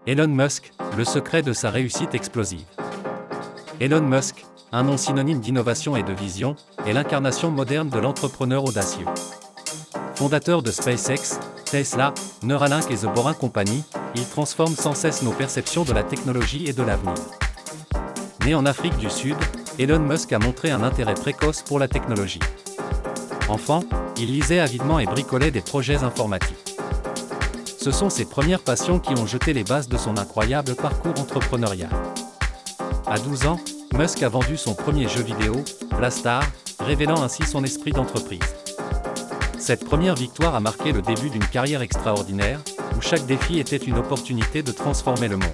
Elon Musk, le secret de sa réussite explosive. Elon Musk, un nom synonyme d'innovation et de vision, est l'incarnation moderne de l'entrepreneur audacieux. Fondateur de SpaceX, Tesla, Neuralink et The Boring Company, il transforme sans cesse nos perceptions de la technologie et de l'avenir. Né en Afrique du Sud, Elon Musk a montré un intérêt précoce pour la technologie. Enfant, il lisait avidement et bricolait des projets informatiques. Ce sont ses premières passions qui ont jeté les bases de son incroyable parcours entrepreneurial. À 12 ans, Musk a vendu son premier jeu vidéo, Blastar, révélant ainsi son esprit d'entreprise. Cette première victoire a marqué le début d'une carrière extraordinaire, où chaque défi était une opportunité de transformer le monde.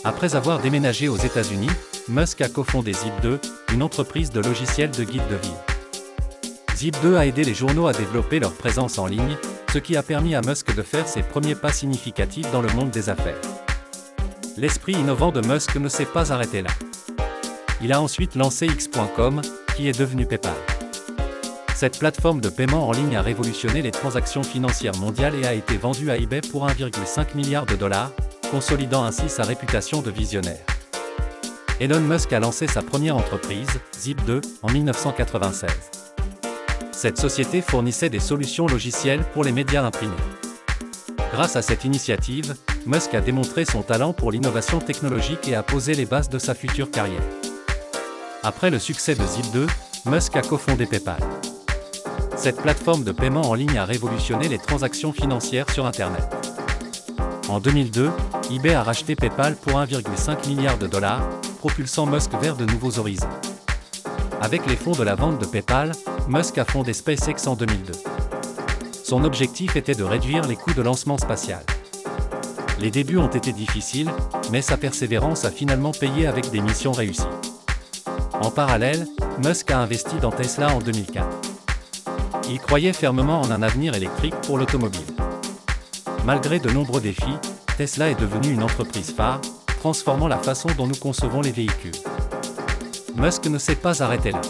Après avoir déménagé aux États-Unis, Musk a cofondé Zip2, une entreprise de logiciels de guide de ville. Zip2 a aidé les journaux à développer leur présence en ligne, ce qui a permis à Musk de faire ses premiers pas significatifs dans le monde des affaires. L'esprit innovant de Musk ne s'est pas arrêté là. Il a ensuite lancé X.com, qui est devenu PayPal. Cette plateforme de paiement en ligne a révolutionné les transactions financières mondiales et a été vendue à eBay pour 1,5 milliard de dollars, consolidant ainsi sa réputation de visionnaire. Elon Musk a lancé sa première entreprise, Zip2, en 1996. Cette société fournissait des solutions logicielles pour les médias imprimés. Grâce à cette initiative, Musk a démontré son talent pour l'innovation technologique et a posé les bases de sa future carrière. Après le succès de Zip2, Musk a cofondé PayPal. Cette plateforme de paiement en ligne a révolutionné les transactions financières sur Internet. En 2002, eBay a racheté PayPal pour 1,5 milliard de dollars, propulsant Musk vers de nouveaux horizons. Avec les fonds de la vente de PayPal, Musk a fondé SpaceX en 2002. Son objectif était de réduire les coûts de lancement spatial. Les débuts ont été difficiles, mais sa persévérance a finalement payé avec des missions réussies. En parallèle, Musk a investi dans Tesla en 2004. Il croyait fermement en un avenir électrique pour l'automobile. Malgré de nombreux défis, Tesla est devenue une entreprise phare, transformant la façon dont nous concevons les véhicules. Musk ne s'est pas arrêté là.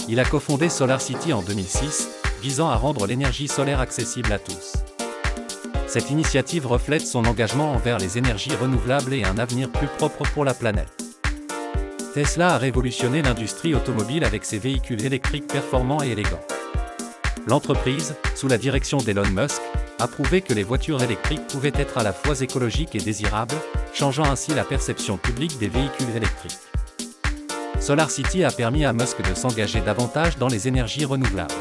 Il a cofondé SolarCity en 2006, visant à rendre l'énergie solaire accessible à tous. Cette initiative reflète son engagement envers les énergies renouvelables et un avenir plus propre pour la planète. Tesla a révolutionné l'industrie automobile avec ses véhicules électriques performants et élégants. L'entreprise, sous la direction d'Elon Musk, a prouvé que les voitures électriques pouvaient être à la fois écologiques et désirables, changeant ainsi la perception publique des véhicules électriques. SolarCity a permis à Musk de s'engager davantage dans les énergies renouvelables.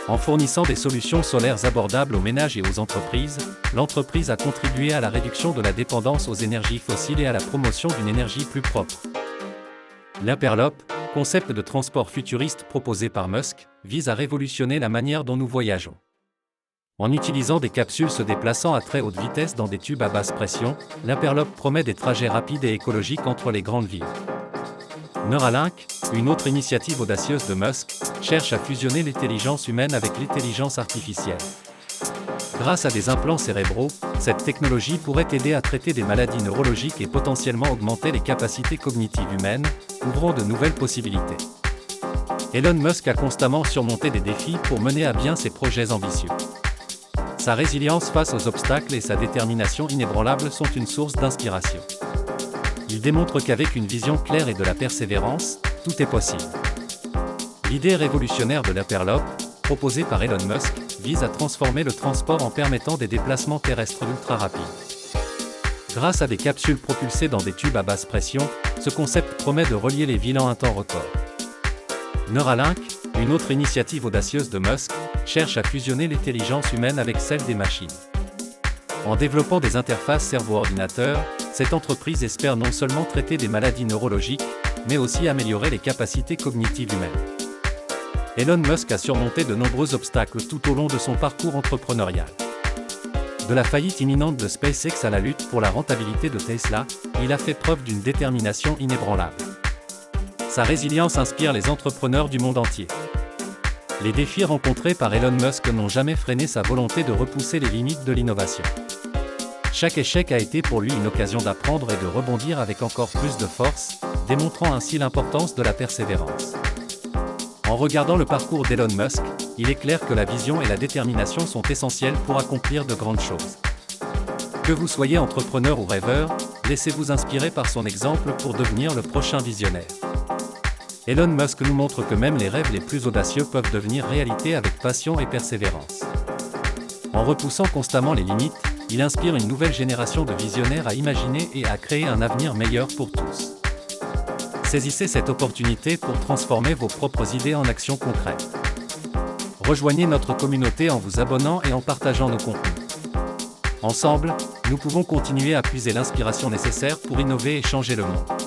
En fournissant des solutions solaires abordables aux ménages et aux entreprises, l'entreprise a contribué à la réduction de la dépendance aux énergies fossiles et à la promotion d'une énergie plus propre. L'Hyperloop, concept de transport futuriste proposé par Musk, vise à révolutionner la manière dont nous voyageons. En utilisant des capsules se déplaçant à très haute vitesse dans des tubes à basse pression, l'Hyperloop promet des trajets rapides et écologiques entre les grandes villes. Neuralink, une autre initiative audacieuse de Musk, cherche à fusionner l'intelligence humaine avec l'intelligence artificielle. Grâce à des implants cérébraux, cette technologie pourrait aider à traiter des maladies neurologiques et potentiellement augmenter les capacités cognitives humaines, ouvrant de nouvelles possibilités. Elon Musk a constamment surmonté des défis pour mener à bien ses projets ambitieux. Sa résilience face aux obstacles et sa détermination inébranlable sont une source d'inspiration. Il démontre qu'avec une vision claire et de la persévérance, tout est possible. L'idée révolutionnaire de l'Hyperloop, proposée par Elon Musk, vise à transformer le transport en permettant des déplacements terrestres ultra rapides. Grâce à des capsules propulsées dans des tubes à basse pression, ce concept promet de relier les villes en un temps record. Neuralink, une autre initiative audacieuse de Musk, cherche à fusionner l'intelligence humaine avec celle des machines. En développant des interfaces cerveau-ordinateur, cette entreprise espère non seulement traiter des maladies neurologiques, mais aussi améliorer les capacités cognitives humaines. Elon Musk a surmonté de nombreux obstacles tout au long de son parcours entrepreneurial. De la faillite imminente de SpaceX à la lutte pour la rentabilité de Tesla, il a fait preuve d'une détermination inébranlable. Sa résilience inspire les entrepreneurs du monde entier. Les défis rencontrés par Elon Musk n'ont jamais freiné sa volonté de repousser les limites de l'innovation. Chaque échec a été pour lui une occasion d'apprendre et de rebondir avec encore plus de force, démontrant ainsi l'importance de la persévérance. En regardant le parcours d'Elon Musk, il est clair que la vision et la détermination sont essentielles pour accomplir de grandes choses. Que vous soyez entrepreneur ou rêveur, laissez-vous inspirer par son exemple pour devenir le prochain visionnaire. Elon Musk nous montre que même les rêves les plus audacieux peuvent devenir réalité avec passion et persévérance. En repoussant constamment les limites, il inspire une nouvelle génération de visionnaires à imaginer et à créer un avenir meilleur pour tous. Saisissez cette opportunité pour transformer vos propres idées en actions concrètes. Rejoignez notre communauté en vous abonnant et en partageant nos contenus. Ensemble, nous pouvons continuer à puiser l'inspiration nécessaire pour innover et changer le monde.